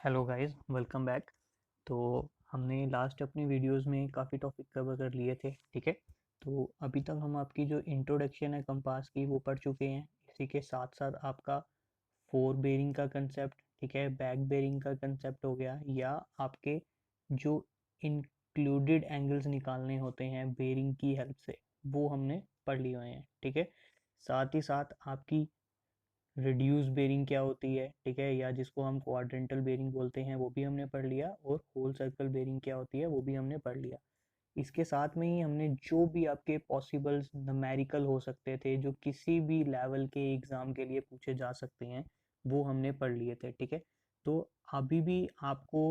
Hello guys, welcome back. तो हमने last अपनी वीडियोस में काफ़ी टॉपिक कवर कर लिए थे, ठीक है। तो अभी तक हम आपकी जो इंट्रोडक्शन है कंपास की वो पढ़ चुके हैं। इसी के साथ साथ आपका फोर बेरिंग का कंसेप्ट, ठीक है, बैक बेरिंग का कंसेप्ट हो गया, या आपके जो इंक्लूडेड एंगल्स निकालने होते हैं बेरिंग की हेल्प से, वो हमने पढ़ लिए हुए हैं, ठीक है। साथ ही साथ आपकी रिड्यूस बेरिंग क्या होती है, ठीक है, या जिसको हम क्वाड्रेंटल बेरिंग बोलते हैं, वो भी हमने पढ़ लिया। और होल सर्कल बेरिंग क्या होती है वो भी हमने पढ़ लिया। इसके साथ में ही हमने जो भी आपके पॉसिबल न्यूमेरिकल हो सकते थे, जो किसी भी लेवल के एग्ज़ाम के लिए पूछे जा सकते हैं, वो हमने पढ़ लिए थे, ठीक है। तो अभी भी आपको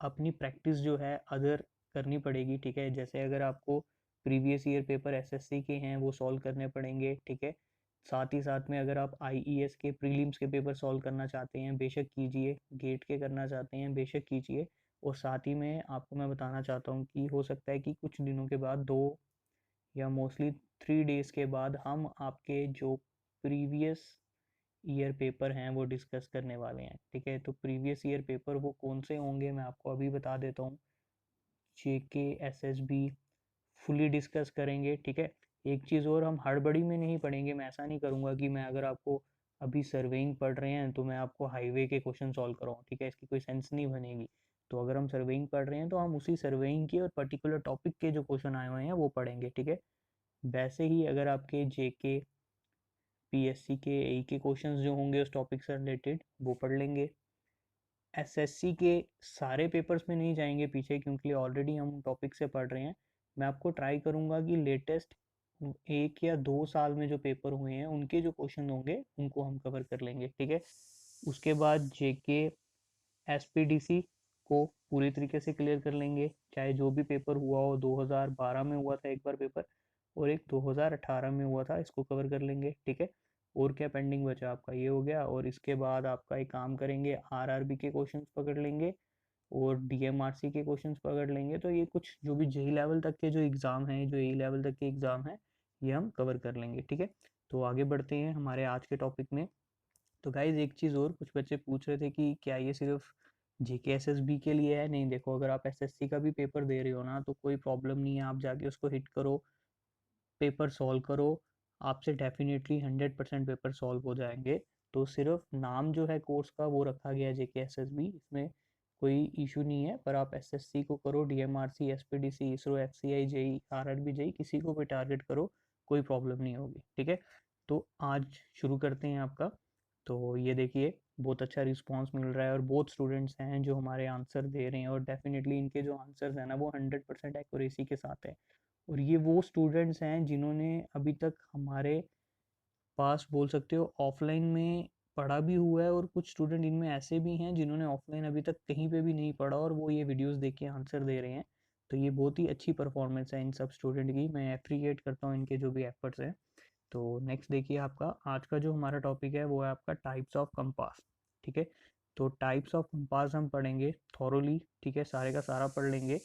अपनी प्रैक्टिस जो है अदर करनी पड़ेगी, ठीक है। जैसे अगर आपको प्रीवियस ईयर पेपर एसएससी के हैं वो सॉल्व करने पड़ेंगे, ठीक है। साथ ही साथ में अगर आप आईईएस के प्रीलिम्स के पेपर सॉल्व करना चाहते हैं, बेशक कीजिए। गेट के करना चाहते हैं, बेशक कीजिए। और साथ ही में आपको मैं बताना चाहता हूँ कि हो सकता है कि कुछ दिनों के बाद, 2 या मोस्टली 3 डेज़ के बाद, हम आपके जो प्रीवियस ईयर पेपर हैं वो डिस्कस करने वाले हैं, ठीक है। तो प्रीवियस ईयर पेपर वो कौन से होंगे मैं आपको अभी बता देता हूँ। जेके, एसएसबी फुली डिस्कस करेंगे, ठीक है। एक चीज़ और, हम हड़बड़ी में नहीं पढ़ेंगे। मैं ऐसा नहीं करूँगा कि मैं अगर आपको अभी सर्वेइंग पढ़ रहे हैं तो मैं आपको हाईवे के क्वेश्चन सॉल्व कराऊँ, ठीक है। इसकी कोई सेंस नहीं बनेगी। तो अगर हम सर्वेइंग पढ़ रहे हैं तो हम उसी सर्वेइंग के और पर्टिकुलर टॉपिक के जो क्वेश्चन आए हुए हैं वो पढ़ेंगे, ठीक है। वैसे ही अगर आपके जेके, पीएससी के, एई के क्वेश्चंस जो होंगे उस टॉपिक से रिलेटेड, वो पढ़ लेंगे। एसएससी के सारे पेपर्स में नहीं जाएंगे पीछे, क्योंकि ऑलरेडी हम टॉपिक से पढ़ रहे हैं। मैं आपको ट्राई करूंगा कि लेटेस्ट 1 या 2 साल में जो पेपर हुए हैं उनके जो क्वेश्चन होंगे उनको हम कवर कर लेंगे, ठीक है। उसके बाद जेके, एसपीडीसी को पूरी तरीके से क्लियर कर लेंगे, चाहे जो भी पेपर हुआ हो। 2012 में हुआ था एक बार पेपर, और एक 2018 में हुआ था, इसको कवर कर लेंगे, ठीक है। और क्या पेंडिंग बचा आपका, ये हो गया। और इसके बाद आपका एक काम करेंगे, आरआरबी के क्वेश्चंस पकड़ लेंगे और डीएमआरसी के क्वेश्चंस पकड़ लेंगे। तो ये कुछ जो भी जेई लेवल तक के जो एग्ज़ाम हैं, जो ए लेवल तक के एग्ज़ाम हैं, ये हम कवर कर लेंगे, ठीक है। तो आगे बढ़ते हैं हमारे आज के टॉपिक में। तो गाइज एक चीज़ और, कुछ बच्चे पूछ रहे थे कि क्या ये सिर्फ जेके एसएसबी के लिए है। नहीं, देखो, अगर आप एसएससी का भी पेपर दे रहे हो ना तो कोई प्रॉब्लम नहीं है, आप जाके उसको हिट करो, पेपर सॉल्व करो, आपसे डेफिनेटली 100% पेपर सॉल्व हो जाएंगे। तो सिर्फ नाम जो है कोर्स का वो रखा गया है जेके एसएसबी, इसमें कोई इशू नहीं है। पर आप एसएससी को करो, DMRC, SPDC, ISRO, FCI, JE, RRB, JE, किसी को भी टारगेट करो, कोई प्रॉब्लम नहीं होगी, ठीक है। तो आज शुरू करते हैं आपका। तो ये देखिए, बहुत अच्छा रिस्पांस मिल रहा है और बहुत स्टूडेंट्स हैं जो हमारे आंसर दे रहे हैं, और डेफिनेटली इनके जो आंसर्स हैं ना वो 100% एक्यूरेसी के साथ है। और ये वो स्टूडेंट्स हैं जिन्होंने अभी तक हमारे पास, बोल सकते हो, ऑफलाइन में पढ़ा भी हुआ है, और कुछ स्टूडेंट इनमें ऐसे भी हैं जिन्होंने ऑफलाइन अभी तक कहीं पे भी नहीं पढ़ा और वो ये वीडियोस देख के आंसर दे रहे हैं। तो ये बहुत ही अच्छी परफॉर्मेंस है इन सब स्टूडेंट की, मैं अप्रिशिएट करता हूँ इनके जो भी एफर्ट्स हैं। तो नेक्स्ट देखिए, आपका आज का जो हमारा टॉपिक है वो है आपका टाइप्स ऑफ कंपास, ठीक है। तो टाइप्स ऑफ कंपास हम पढ़ेंगे थॉरोली, ठीक है, सारे का सारा पढ़ लेंगे।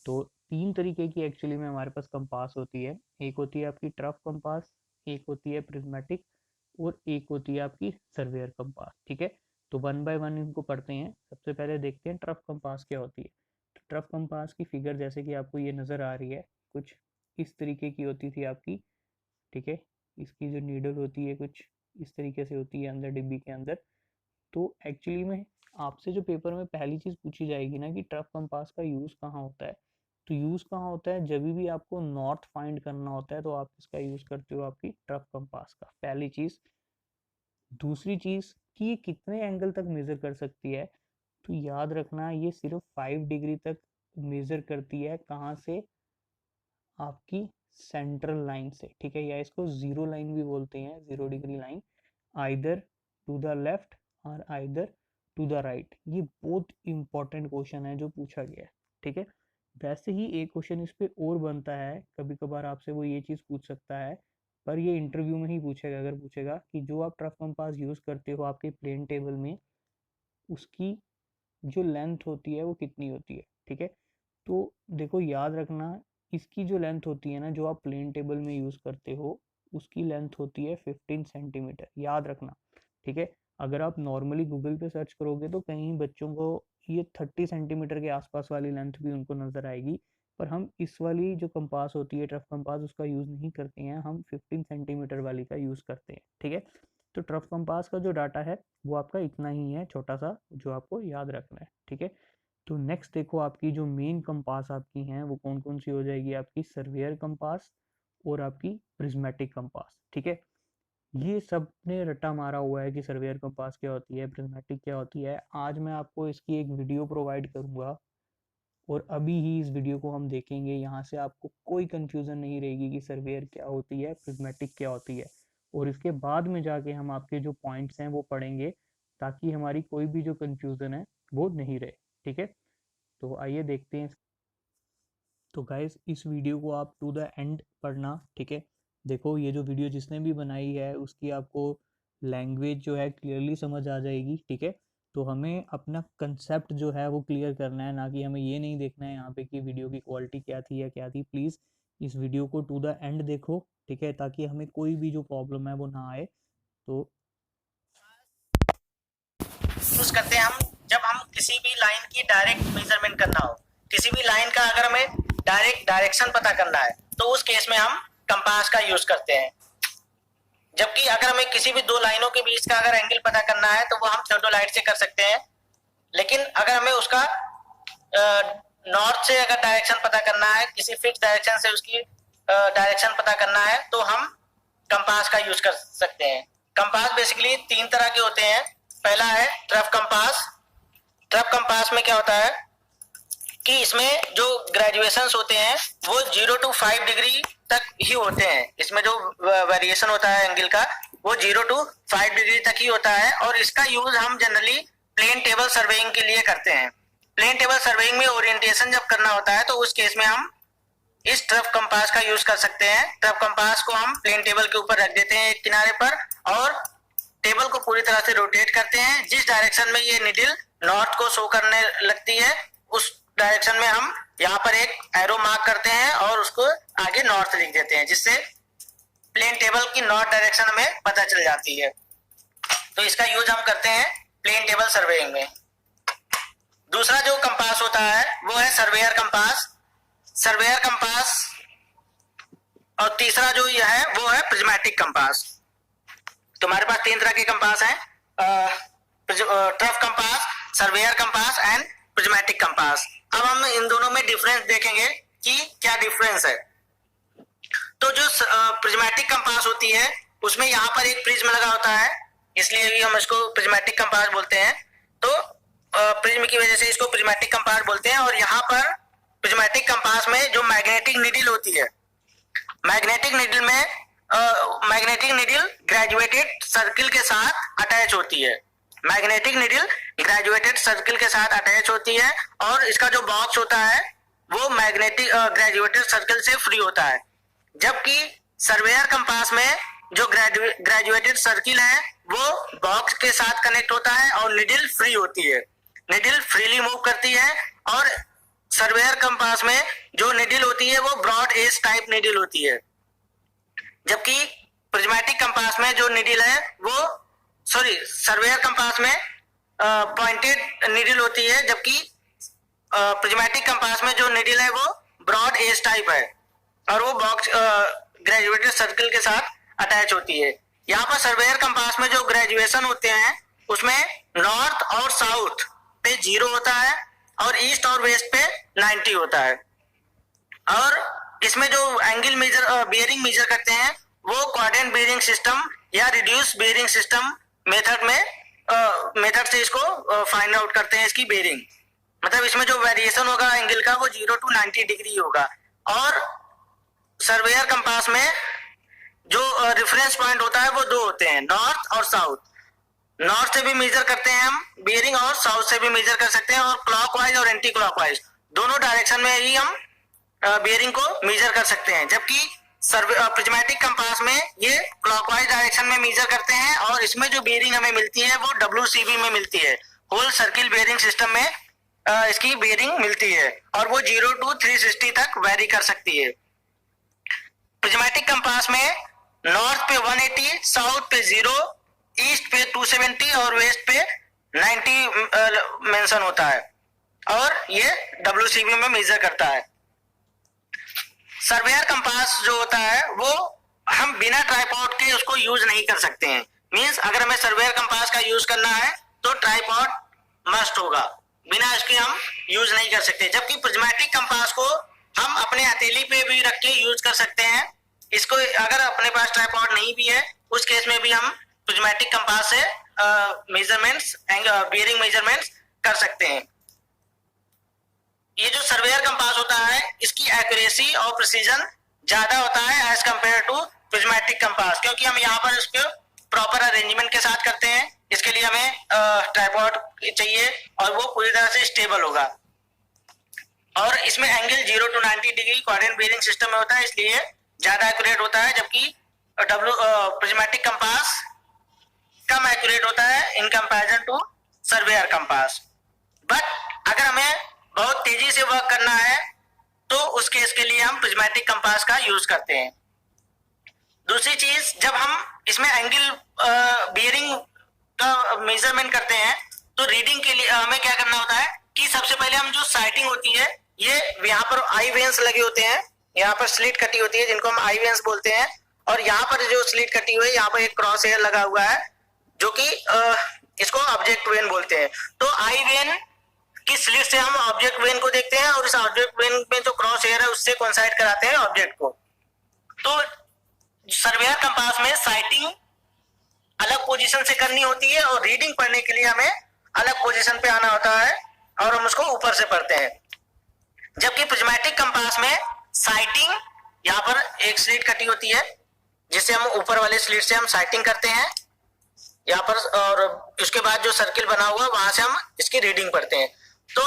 तो 3 तरीके की एक्चुअली में हमारे पास कंपास होती है। एक होती है आपकी ट्रफ कंपास, एक होती है प्रिज्मेटिक, और एक होती है आपकी सर्वेयर कंपास, ठीक है। तो वन बाय वन इनको पढ़ते हैं। सबसे पहले देखते हैं ट्रफ कंपास क्या होती है। तो ट्रफ कंपास की फिगर जैसे कि आपको ये नज़र आ रही है, कुछ इस तरीके की होती थी आपकी, ठीक है। इसकी जो नीडल होती है कुछ इस तरीके से होती है अंदर डिब्बी के अंदर। तो एक्चुअली में आपसे जो पेपर में पहली चीज़ पूछी जाएगी ना कि ट्रफ कंपास का यूज़ कहाँ होता है, तो यूज़ कहाँ होता है, जब भी आपको नॉर्थ फाइंड करना होता है तो आप इसका यूज़ करते हो, आपकी ट्रफ कंपास का, पहली चीज़। दूसरी चीज़ कि ये कितने एंगल तक मेज़र कर सकती है, तो याद रखना ये सिर्फ 5 डिग्री तक मेज़र करती है। कहाँ से? आपकी सेंट्रल लाइन से, ठीक है, या इसको जीरो लाइन भी बोलते हैं, 0 degree line, either to the left और आइदर टू द राइट। ये बहुत इंपॉर्टेंट क्वेश्चन है जो पूछा गया है, ठीक है। वैसे ही एक क्वेश्चन इस पे और बनता है, कभी कभार आपसे वो ये चीज़ पूछ सकता है, पर ये इंटरव्यू में ही पूछेगा। अगर पूछेगा कि जो आप ट्रफ कंपास यूज़ करते हो आपके प्लेन टेबल में, उसकी जो लेंथ होती है वो कितनी होती है, ठीक है। तो देखो, याद रखना, इसकी जो लेंथ होती है ना जो आप प्लेन टेबल में यूज़ करते हो, उसकी लेंथ होती है 15 सेंटीमीटर, याद रखना, ठीक है। अगर आप नॉर्मली गूगल पे सर्च करोगे तो कहीं बच्चों को ये 30 सेंटीमीटर के आसपास वाली लेंथ भी उनको नज़र आएगी, पर हम इस वाली जो कंपास होती है ट्रफ कंपास उसका यूज़ नहीं करते हैं, हम 15 सेंटीमीटर वाली का यूज़ करते हैं। ठीक है, तो ट्रफ कंपास का जो डाटा है वो आपका इतना ही है, छोटा सा, जो आपको याद रखना है। ठीक है, तो नेक्स्ट देखो आपकी जो मेन कंपास आपकी हैं वो कौन कौन सी हो जाएगी, आपकी सर्वेयर कंपास और आपकी प्रिज्मेटिक कंपास। ठीक है, ये सब ने रट्टा मारा हुआ है कि सर्वेयर कंपास क्या होती है, प्रिज्मेटिक क्या होती है। आज मैं आपको इसकी एक वीडियो प्रोवाइड करूंगा और अभी ही इस वीडियो को हम देखेंगे। यहाँ से आपको कोई कंफ्यूजन नहीं रहेगी कि सर्वेयर क्या होती है, प्रिज्मेटिक क्या होती है, और इसके बाद में जाके हम आपके जो पॉइंट्स हैं वो पढ़ेंगे, ताकि हमारी कोई भी जो कंफ्यूजन है वो नहीं रहे। ठीक है, तो आइए देखते हैं। तो गाइस इस वीडियो को आप टू द एंड पढ़ना। ठीक है, देखो ये जो वीडियो जिसने भी बनाई है उसकी आपको लैंग्वेज जो है क्लियरली समझ आ जाएगी। ठीक है, तो हमें अपना कंसेप्ट जो है वो क्लियर करना है, ना कि हमें ये नहीं देखना है यहाँ पे कि वीडियो की क्वालिटी क्या थी या क्या थी। प्लीज़ इस वीडियो को टू द एंड देखो। ठीक है, ताकि हमें कोई भी जो प्रॉब्लम है वो ना आए। तो यूज करते हैं हम जब हम किसी भी लाइन की डायरेक्ट मेजरमेंट करना हो, किसी भी लाइन का अगर हमें डायरेक्ट डायरेक्शन पता करना है तो उस केस में हम कंपास का यूज करते हैं। जबकि अगर हमें किसी भी दो लाइनों के बीच का अगर एंगल पता करना है तो वो हम थियोडोलाइट से कर सकते हैं। लेकिन अगर हमें उसका नॉर्थ से अगर डायरेक्शन पता करना है, किसी फिक्स डायरेक्शन से उसकी डायरेक्शन पता करना है, तो हम कंपास का यूज कर सकते हैं। कंपास बेसिकली तीन तरह के होते हैं। पहला है ट्रफ कंपास। ट्रफ कंपास में क्या होता है कि इसमें जो ग्रेजुएशंस होते हैं वो 0 to 5 डिग्री तक ही होते हैं। इसमें जो वेरिएशन होता है एंगल का वो 0 to 5 डिग्री तक ही होता है, और इसका यूज हम जनरली प्लेन टेबल सर्वेइंग के लिए करते हैं। प्लेन टेबल सर्वेइंग में ओरिएंटेशन जब करना होता है तो उस केस में हम इस ट्रफ कंपास का यूज कर सकते हैं। ट्रफ कंपास को हम प्लेन टेबल के ऊपर रख देते हैं एक किनारे पर, और टेबल को पूरी तरह से रोटेट करते हैं। जिस डायरेक्शन में ये निडल नॉर्थ को शो करने लगती है उस डायरेक्शन में हम यहाँ पर एक एरो मार्क करते हैं और उसको आगे नॉर्थ लिख देते हैं, जिससे प्लेन टेबल की नॉर्थ डायरेक्शन हमें पता चल जाती है। तो इसका यूज हम करते हैं प्लेन टेबल सर्वेइंग में। दूसरा जो कंपास होता है वो है सर्वेयर कंपास। सर्वेयर कंपास, और तीसरा जो यह है वो है प्रिज्मेटिक कंपास। तो हमारे पास तीन तरह के कंपास हैं, trough compass, surveyor compass and prismatic compass. अब हम इन दोनों में डिफरेंस देखेंगे कि क्या डिफरेंस है। तो जो प्रिज्मेटिक कंपास होती है उसमें यहाँ पर एक प्रिज्म लगा होता है, इसलिए भी हम इसको प्रिज्मेटिक कंपास बोलते हैं। तो प्रिज्म की वजह से इसको प्रिज्मेटिक कंपास बोलते हैं। और यहाँ पर प्रिज्मेटिक कंपास में जो मैग्नेटिक निडल होती है, मैग्नेटिक निडल में मैग्नेटिक निडल ग्रेजुएटेड सर्किल के साथ अटैच होती है। मैग्नेटिक निडल ग्रेजुएटेड सर्किल के साथ अटैच होती है, और इसका जो बॉक्स होता है वो मैग्नेटिक ग्रेजुएटेड सर्किल से फ्री होता है। जबकि सर्वेयर कंपास में जो ग्रेजुएटेड सर्किल है वो बॉक्स के साथ कनेक्ट होता है और निडल फ्री होती है, निडल फ्रीली मूव करती है। और सर्वेयर कंपास में जो निडल होती है वो ब्रॉड एज टाइप निडल होती है। जबकि प्रिज्मेटिक कंपास में जो निडल है वो सर्वेयर कंपास में पॉइंटेड निडल होती है, जबकि प्रिज्मेटिक कंपास में जो निडल है वो ब्रॉड एज टाइप है और वो बॉक्स ग्रेजुएटेड सर्किल के साथ अटैच होती है। यहाँ पर सर्वेयर कंपास में जो ग्रेजुएशन होते हैं उसमें नॉर्थ और साउथ पे 0 होता है और ईस्ट और वेस्ट पे 90 होता है। और इसमें जो एंगल मेजर बियरिंग मेजर करते हैं वो क्वाड्रेंट बियरिंग सिस्टम या रिड्यूस बियरिंग सिस्टम मेथड में मेथड से इसको फाइंड आउट करते हैं इसकी बियरिंग। मतलब इसमें जो वेरिएशन होगा एंगल का वो 0 to 90 डिग्री होगा। और सर्वेयर कंपास में जो रेफरेंस पॉइंट होता है वो 2 होते हैं, नॉर्थ और साउथ। नॉर्थ से भी मेजर करते हैं हम बियरिंग और साउथ से भी मेजर कर सकते हैं, और क्लॉकवाइज और एंटी क्लॉकवाइज दोनों डायरेक्शन में ही हम बियरिंग को मेजर कर सकते हैं। जबकि प्रिज्मेटिक कंपास में ये क्लॉकवाइज डायरेक्शन में मेजर करते हैं, और इसमें जो बियरिंग हमें मिलती है वो WCB में मिलती है, होल सर्किल बियरिंग सिस्टम में इसकी बियरिंग मिलती है, और वो 0 to 360 तक वेरी कर सकती है। प्रिज्मेटिक कंपास में नॉर्थ पे 180, साउथ पे 0, ईस्ट पे 270 और वेस्ट पे 90 मेंशन होता है और ये WCB में मेजर करता है। सर्वेयर कंपास जो होता है वो हम बिना ट्राइपॉड के उसको यूज नहीं कर सकते हैं। मींस अगर हमें सर्वेयर कंपास का यूज करना है तो ट्राइपॉड मस्ट होगा, बिना इसके हम यूज नहीं कर सकते। जबकि प्रिज्मेटिक कंपास को हम अपने हथेली पे भी रख के यूज कर सकते हैं। इसको अगर अपने पास ट्राइपॉड नहीं भी है उस केस में भी हम प्रिज्मेटिक कंपास से मेजरमेंट्स बियरिंग मेजरमेंट्स कर सकते हैं। ये जो सर्वेयर कंपास होता है इसकी एक्यूरेसी और प्रिसीजन ज्यादा होता है as compared to prismatic compass, क्योंकि हम यहाँ पर इसको प्रॉपर अरेंजमेंट के साथ करते हैं। इसके लिए हमें ट्राइपॉड चाहिए और वो पूरी तरह से स्टेबल होगा और इसमें angle 0 to 90 degree quadrant bearing system में होता है, इसलिए ज्यादा एक्यूरेट होता है। जबकि प्रिज्मेटिक कंपास कम एक्यूरेट होता है in comparison to surveyor compass. But अगर हमें बहुत तेजी से वर्क करना है तो उस केस के लिए हम प्रिज्मेटिक कंपास का यूज करते हैं। दूसरी चीज, जब हम इसमें एंगल बियरिंग का मेजरमेंट करते हैं तो रीडिंग के लिए हमें क्या करना होता है कि सबसे पहले हम जो साइटिंग होती है, ये यहाँ पर आई वेंस लगे होते हैं, यहाँ पर स्लिट कटी होती है जिनको हम आई वेंस बोलते हैं, और यहाँ पर जो स्लिट कटी हुई है यहाँ पर एक क्रॉस हेयर लगा हुआ है जो कि इसको ऑब्जेक्ट वेन बोलते हैं। तो आई वेन की स्लिट से हम ऑब्जेक्ट वेन को देखते हैं और इस ऑब्जेक्ट वेन में जो क्रॉस हेयर है उससे कोइंसाइड कराते हैं ऑब्जेक्ट को। तो सर्वेयर कंपास में साइटिंग अलग पोजीशन से करनी होती है और रीडिंग पढ़ने के लिए हमें अलग पोजीशन पे आना होता है और हम उसको ऊपर से पढ़ते हैं। जबकि प्रिज्मेटिक कंपास में साइटिंग यहाँ पर एक स्लिट कटी होती है जिससे हम ऊपर वाले स्लिट से हम साइटिंग करते हैं यहाँ पर, और उसके बाद जो सर्किल बना हुआ वहां से हम इसकी रीडिंग पढ़ते हैं। तो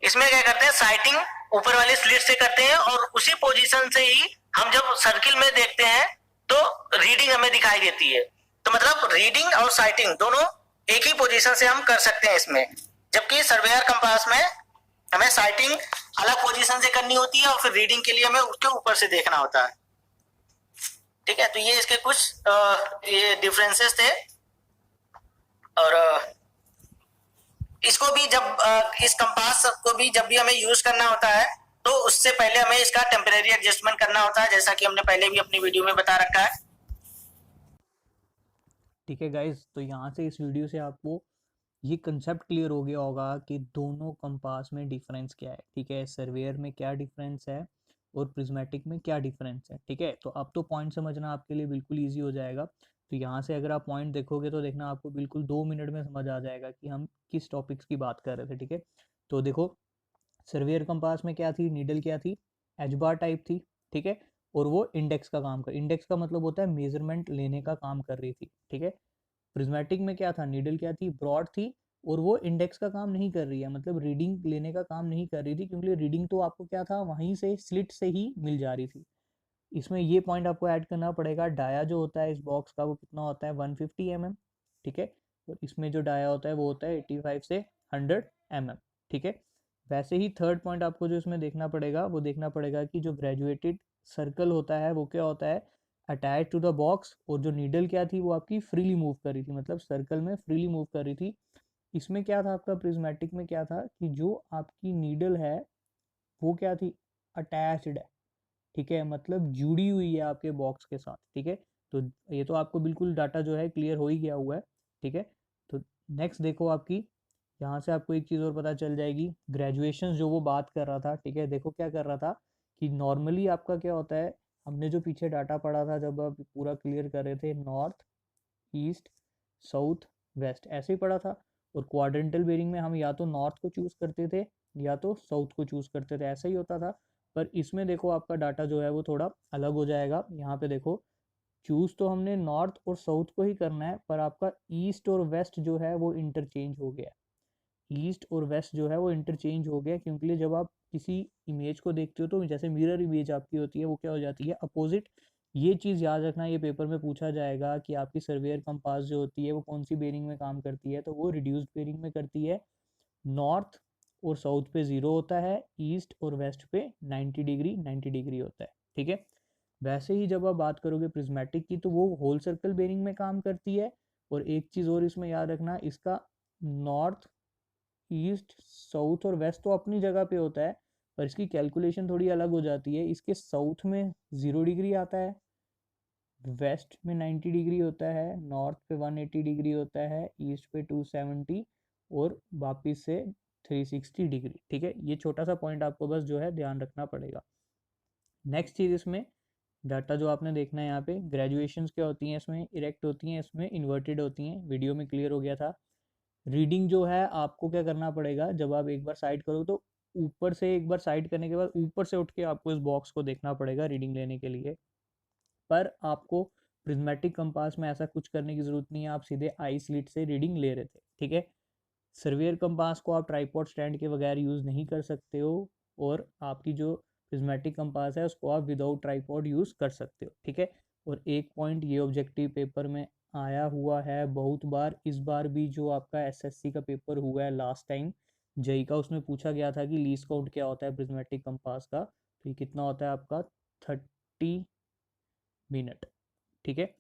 इसमें क्या करते हैं, साइटिंग ऊपर वाले स्लिट से करते हैं और उसी पोजीशन से ही हम जब सर्किल में देखते हैं तो रीडिंग हमें दिखाई देती है। तो मतलब रीडिंग और साइटिंग दोनों एक ही पोजीशन से हम कर सकते हैं इसमें। जबकि सर्वेयर कंपास में हमें साइटिंग अलग पोजीशन से करनी होती है और फिर रीडिंग के लिए हमें उसके ऊपर से देखना होता है। ठीक है, तो ये इसके कुछ ये डिफरेंसेस थे। और इसको भी जब इस कंपास को भी जब भी हमें यूज करना होता है तो उससे पहले हमें इसका टेम्परेरी एडजस्टमेंट करना होता है, जैसा कि हमने पहले भी अपनी वीडियो में बता रखा है। ठीक है गाइज, तो यहाँ से इस वीडियो से आपको ये कंसेप्ट क्लियर हो गया होगा कि दोनों कंपास में डिफरेंस क्या है। ठीक है, सर्वेयर में क्या डिफरेंस है और प्रिज्मेटिक में क्या डिफरेंस है। ठीक है, तो अब तो पॉइंट समझना आपके लिए बिल्कुल ईजी हो जाएगा। तो यहाँ से अगर आप पॉइंट देखोगे तो देखना आपको बिल्कुल 2 मिनट में समझ आ जाएगा कि हम किस टॉपिक्स की बात कर रहे थे। ठीक है, तो देखो सर्वेयर कंपास में क्या थी, नीडल क्या थी, एच बार टाइप थी। ठीक है, और वो इंडेक्स का काम कर, इंडेक्स का मतलब होता है मेजरमेंट लेने का काम कर रही थी। ठीक है, प्रिज्मेटिक में क्या था, नीडल क्या थी, ब्रॉड थी और वो इंडेक्स का काम नहीं कर रही है, मतलब रीडिंग लेने का काम नहीं कर रही थी, क्योंकि रीडिंग तो आपको क्या था वहीं से स्लिट से ही मिल जा रही थी। इसमें ये पॉइंट आपको ऐड करना पड़ेगा, डाया जो होता है इस बॉक्स का वो कितना होता है 150 mm। ठीक है, और इसमें जो डाया होता है वो होता है 85 से 100 mm। ठीक है, वैसे ही थर्ड पॉइंट आपको जो इसमें देखना पड़ेगा वो देखना पड़ेगा कि जो ग्रेजुएटेड सर्कल होता है वो क्या होता है, अटैच टू द बॉक्स, और जो नीडल क्या थी वो आपकी फ्रीली मूव कर रही थी, मतलब सर्कल में फ्रीली मूव कर रही थी। इसमें क्या था आपका प्रिज्मेटिक में क्या था कि जो आपकी नीडल है वो क्या थी, अटैच्ड है। ठीक है, मतलब जुड़ी हुई है आपके बॉक्स के साथ। ठीक है, तो ये तो आपको बिल्कुल डाटा जो है क्लियर हो ही गया हुआ है। ठीक है, तो नेक्स्ट देखो आपकी यहाँ से आपको एक चीज़ और पता चल जाएगी, ग्रेजुएशन जो वो बात कर रहा था। ठीक है, देखो क्या कर रहा था कि नॉर्मली आपका क्या होता है, हमने जो पीछे डाटा पढ़ा था जब आप पूरा क्लियर कर रहे थे, नॉर्थ ईस्ट साउथ वेस्ट ऐसे ही पढ़ा था, और क्वाड्रेंटल बेरिंग में हम या तो नॉर्थ को चूज़ करते थे या तो साउथ को चूज़ करते थे, ऐसा ही होता था। पर इसमें देखो आपका डाटा जो है वो थोड़ा अलग हो जाएगा। यहाँ पे देखो चूज़ तो हमने नॉर्थ और साउथ को ही करना है, पर आपका ईस्ट और वेस्ट जो है वो इंटरचेंज हो गया। ईस्ट और वेस्ट जो है वो इंटरचेंज हो गया, क्योंकि जब आप किसी इमेज को देखते हो तो जैसे मिरर इमेज आपकी होती है वो क्या हो जाती है, अपोजिट। ये चीज़ याद रखना, ये पेपर में पूछा जाएगा कि आपकी सर्वेयर कंपास जो होती है वो कौन सी बेरिंग में काम करती है, तो वो रिड्यूस्ड बेरिंग में करती है। नॉर्थ और साउथ पे 0 होता है, ईस्ट और वेस्ट पे 90 डिग्री 90 डिग्री होता है। ठीक है, वैसे ही जब आप बात करोगे प्रिज्मेटिक की तो वो होल सर्कल बेरिंग में काम करती है, और एक चीज़ और इसमें याद रखना, इसका नॉर्थ, ईस्ट, साउथ और वेस्ट तो अपनी जगह पे होता है, पर इसकी कैलकुलेशन थोड़ी अलग हो जाती है। इसके साउथ में 0 डिग्री आता है, वेस्ट में 90 डिग्री होता है, नॉर्थ पे 180 डिग्री होता है, ईस्ट पे 270 और वापिस से 360 डिग्री। ठीक है, ये छोटा सा पॉइंट आपको बस जो है ध्यान रखना पड़ेगा। नेक्स्ट चीज़ इसमें डाटा जो आपने देखना है, यहाँ पे ग्रेजुएशंस क्या होती हैं, इसमें इरेक्ट होती हैं, इसमें इन्वर्टेड होती हैं, वीडियो में क्लियर हो गया था। रीडिंग जो है आपको क्या करना पड़ेगा, जब आप एक बार साइड करो तो ऊपर से एक बार साइड करने के बाद ऊपर से उठ के आपको इस बॉक्स को देखना पड़ेगा रीडिंग लेने के लिए। पर आपको प्रिज्मेटिक कंपास में ऐसा कुछ करने की ज़रूरत नहीं है, आप सीधे आई स्लिट से रीडिंग ले रहे थे। ठीक है, सर्वियर कंपास को आप ट्राईपॉड स्टैंड के बगैर यूज़ नहीं कर सकते हो, और आपकी जो प्रिज्मेटिक कंपास है उसको आप विदाउट ट्राईपॉड यूज़ कर सकते हो। ठीक है, और एक पॉइंट ये ऑब्जेक्टिव पेपर में आया हुआ है बहुत बार, इस बार भी जो आपका एसएससी का पेपर हुआ है लास्ट टाइम जेई का, उसमें पूछा गया था कि लीस्ट काउंट क्या होता है प्रिज्मेटिक कंपास का, तो ये कितना होता है आपका 30 मिनट। ठीक है,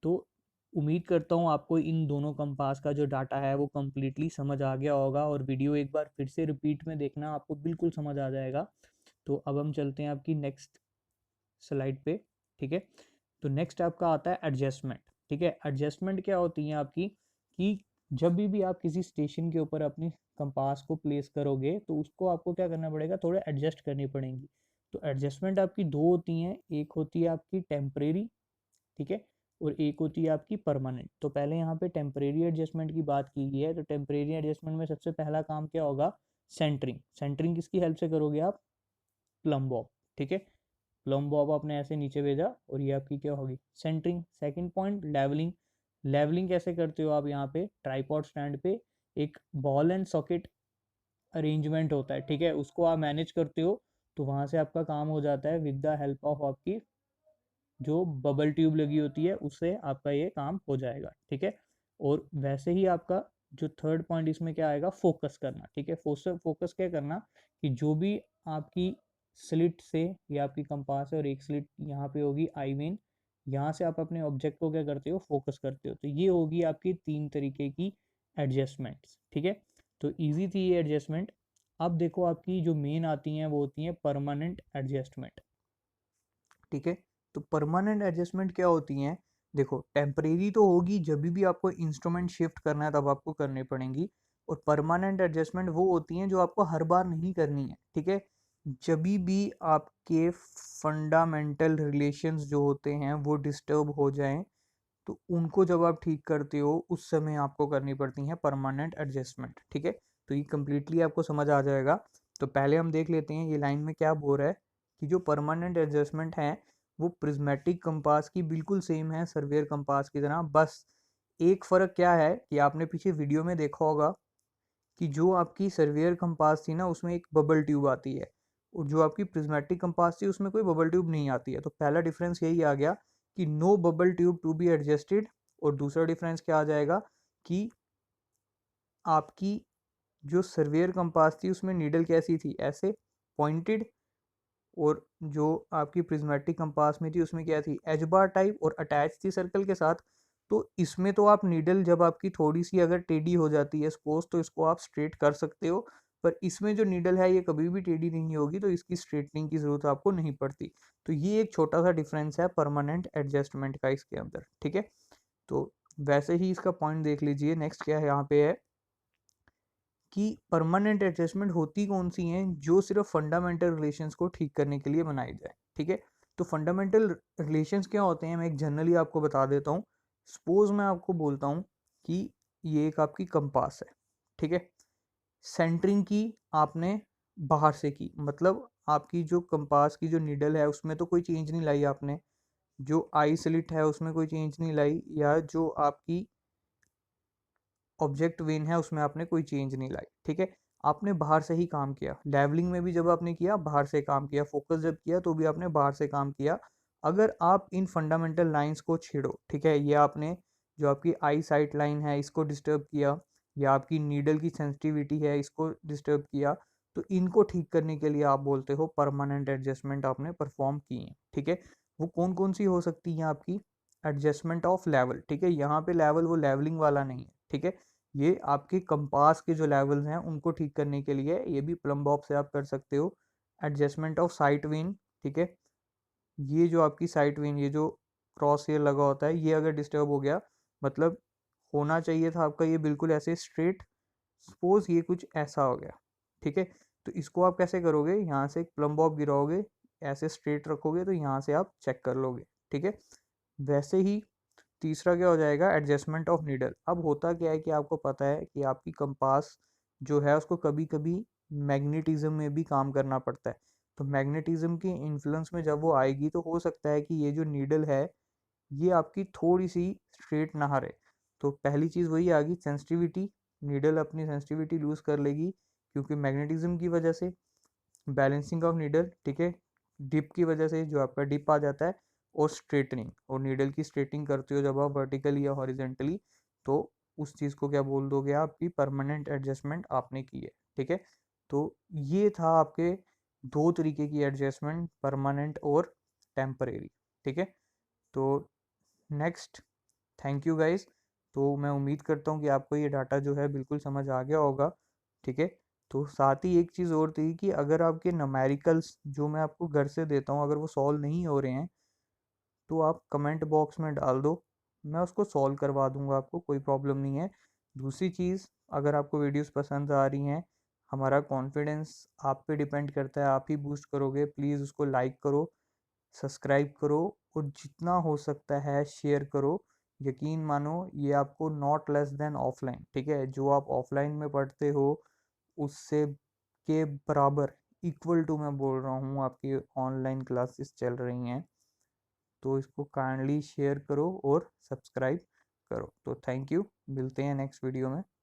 तो उम्मीद करता हूँ आपको इन दोनों कंपास का जो डाटा है वो कम्प्लीटली समझ आ गया होगा, और वीडियो एक बार फिर से रिपीट में देखना, आपको बिल्कुल समझ आ जाएगा। तो अब हम चलते हैं आपकी नेक्स्ट स्लाइड पे। ठीक है, तो नेक्स्ट आपका आता है एडजस्टमेंट। ठीक है, एडजस्टमेंट क्या होती है आपकी, कि जब भी आप किसी स्टेशन के ऊपर अपनी कंपास को प्लेस करोगे तो उसको आपको क्या करना पड़ेगा, थोड़ा एडजस्ट करनी पड़ेंगी। तो एडजस्टमेंट आपकी दो होती हैं, एक होती है आपकी टेम्परेरी, ठीक है, और एक होती है आपकी परमानेंट। तो पहले यहाँ पे टेम्परेरी एडजस्टमेंट की बात की गई है, तो टेम्परेरी एडजस्टमेंट में सबसे पहला काम क्या होगा, सेंटरिंग। सेंटरिंग किसकी हेल्प से करोगे आप, प्लम बॉब। ठीक है, प्लम बॉब आपने ऐसे नीचे भेजा और ये आपकी क्या होगी, centring. Second point levelling. Levelling कैसे करते हो आप, यहाँ पे ट्राईपॉड स्टैंड पे एक बॉल एंड सॉकेट अरेंजमेंट होता है, ठीक है, उसको आप मैनेज करते हो, तो वहाँ से आपका काम हो जाता है विद द हेल्प ऑफ आपकी जो बबल ट्यूब लगी होती है, उससे आपका ये काम हो जाएगा। ठीक है, और वैसे ही आपका जो थर्ड पॉइंट इसमें क्या आएगा, फोकस करना। ठीक है, फोकस क्या करना, कि जो भी आपकी स्लिट से, ये आपकी कंपास है और एक स्लिट यहाँ पे होगी आई मेन, यहाँ से आप अपने ऑब्जेक्ट को क्या करते हो, फोकस करते हो। तो ये होगी आपकी 3 तरीके की एडजस्टमेंट्स। ठीक है, तो ईजी थी ये एडजस्टमेंट। अब देखो आपकी जो मेन आती हैं वो होती हैं परमानेंट एडजस्टमेंट। ठीक है, तो परमानेंट एडजस्टमेंट क्या होती हैं, देखो टेम्परेरी तो होगी जब भी आपको इंस्ट्रूमेंट शिफ्ट करना है तब आपको करनी पड़ेंगी, और परमानेंट एडजस्टमेंट वो होती हैं जो आपको हर बार नहीं करनी है। ठीक है, जब भी आपके फंडामेंटल रिलेशंस जो होते हैं वो डिस्टर्ब हो जाएं, तो उनको जब आप ठीक करते हो उस समय आपको करनी पड़ती हैं परमानेंट एडजस्टमेंट। ठीक है, तो ये कम्प्लीटली आपको समझ आ जाएगा। तो पहले हम देख लेते हैं ये लाइन में क्या बोल रहा है, कि जो परमानेंट एडजस्टमेंट है वो प्रिज्मेटिक कंपास की बिल्कुल सेम है सर्वियर कंपास की तरह। बस एक फ़र्क क्या है कि आपने पीछे वीडियो में देखा होगा कि जो आपकी सर्वियर कंपास थी ना उसमें एक बबल ट्यूब आती है, और जो आपकी प्रिज्मेटिक कंपास थी उसमें कोई बबल ट्यूब नहीं आती है। तो पहला डिफरेंस यही आ गया कि no bubble tube to be adjusted, और दूसरा डिफरेंस क्या आ जाएगा कि आपकी जो सर्वियर कंपास थी उसमें नीडल कैसी थी, ऐसे पॉइंटेड, और जो आपकी प्रिज्मेटिक कंपास में थी उसमें क्या थी, एज बार टाइप और अटैच थी सर्कल के साथ। तो इसमें तो आप नीडल जब आपकी थोड़ी सी अगर टेढ़ी हो जाती है सपोज, तो इसको आप स्ट्रेट कर सकते हो, पर इसमें जो नीडल है ये कभी भी टेढ़ी नहीं होगी, तो इसकी स्ट्रेटनिंग की ज़रूरत आपको नहीं पड़ती। तो ये एक छोटा सा डिफरेंस है परमानेंट एडजस्टमेंट का इसके अंदर। ठीक है, तो वैसे ही इसका पॉइंट देख लीजिए, नेक्स्ट क्या है यहाँ पे है कि परमानेंट एडजस्टमेंट होती कौन सी हैं, जो सिर्फ फंडामेंटल रिलेशंस को ठीक करने के लिए बनाई जाए। ठीक है, तो फंडामेंटल रिलेशंस क्या होते हैं मैं एक जनरली आपको बता देता हूँ। सपोज मैं आपको बोलता हूँ कि ये एक आपकी कंपास है। ठीक है, सेंटरिंग की आपने बाहर से की, मतलब आपकी जो कंपास की जो नीडल है उसमें तो कोई चेंज नहीं लाई आपने, जो आई स्लिट है उसमें कोई चेंज नहीं लाई, या जो आपकी ऑब्जेक्ट वेन है उसमें आपने कोई चेंज नहीं लाई। ठीक है, आपने बाहर से ही काम किया, लेवलिंग में भी जब आपने किया बाहर से काम किया, फोकस जब किया तो भी आपने बाहर से काम किया। अगर आप इन फंडामेंटल लाइंस को छेड़ो, ठीक है, ये आपने जो आपकी आई साइट लाइन है इसको डिस्टर्ब किया, या आपकी नीडल की सेंसिटिविटी है इसको डिस्टर्ब किया, तो इनको ठीक करने के लिए आप बोलते हो परमानेंट एडजस्टमेंट आपने परफॉर्म की है। ठीक है, वो कौन कौन सी हो सकती हैं आपकी, एडजस्टमेंट ऑफ लेवल, ठीक है। यहाँ पे लेवल वो लेवलिंग वाला नहीं है, ठीक है। ये आपके कंपास के जो लेवल्स हैं उनको ठीक करने के लिए, ये भी प्लम बॉब से आप कर सकते हो। एडजस्टमेंट ऑफ साइट विन, ठीक है। ये जो आपकी साइट विन, ये जो क्रॉस हेयर लगा होता है, ये अगर डिस्टर्ब हो गया, मतलब होना चाहिए था आपका ये बिल्कुल ऐसे स्ट्रेट, सपोज ये कुछ ऐसा हो गया, ठीक है। तो इसको आप कैसे करोगे, यहाँ से एक प्लम बॉब गिराओगे, ऐसे स्ट्रेट रखोगे तो यहाँ से आप चेक कर लोगे, ठीक है। वैसे ही तीसरा क्या हो जाएगा, एडजस्टमेंट ऑफ नीडल। अब होता क्या है कि आपको पता है कि आपकी कंपास जो है उसको कभी कभी मैग्नेटिज्म में भी काम करना पड़ता है। तो मैग्नेटिज्म की इन्फ्लुएंस में जब वो आएगी तो हो सकता है कि ये जो नीडल है ये आपकी थोड़ी सी स्ट्रेट ना रहे। तो पहली चीज़ वही आ गई, सेंसिटिविटी। नीडल अपनी सेंसिटिविटी लूज कर लेगी क्योंकि मैग्नेटिज्म की वजह से। बैलेंसिंग ऑफ नीडल, ठीक है। डिप की वजह से जो आपका डिप आ जाता है, और स्ट्रेटनिंग, और नीडल की स्ट्रेटिंग करते हो जब आप वर्टिकली या हॉरिजेंटली, तो उस चीज़ को क्या बोल दोगे आपकी परमानेंट एडजस्टमेंट आपने की है, ठीक है। तो ये था आपके दो तरीके की एडजस्टमेंट, परमानेंट और टेम्परेरी, ठीक है। तो नेक्स्ट, थैंक यू गाइस। तो मैं उम्मीद करता हूँ कि आपको ये डाटा जो है बिल्कुल समझ आ गया होगा, ठीक है। तो साथ ही एक चीज़ और थी कि अगर आपके न्यूमेरिकल्स जो मैं आपको घर से देता हूँ अगर वो सॉल्व नहीं हो रहे हैं, तो आप कमेंट बॉक्स में डाल दो, मैं उसको सॉल्व करवा दूंगा, आपको कोई प्रॉब्लम नहीं है। दूसरी चीज़, अगर आपको वीडियोस पसंद आ रही हैं, हमारा कॉन्फिडेंस आप पे डिपेंड करता है, आप ही बूस्ट करोगे। प्लीज़ उसको लाइक करो, सब्सक्राइब करो, और जितना हो सकता है शेयर करो। यकीन मानो ये आपको नॉट लेस देन ऑफलाइन, ठीक है, जो आप ऑफलाइन में पढ़ते हो उससे के बराबर, इक्वल टू मैं बोल रहा हूँ, आपकी ऑनलाइन क्लासेस चल रही हैं। तो इसको काइंडली शेयर करो और सब्सक्राइब करो। तो थैंक यू, मिलते हैं नेक्स्ट वीडियो में।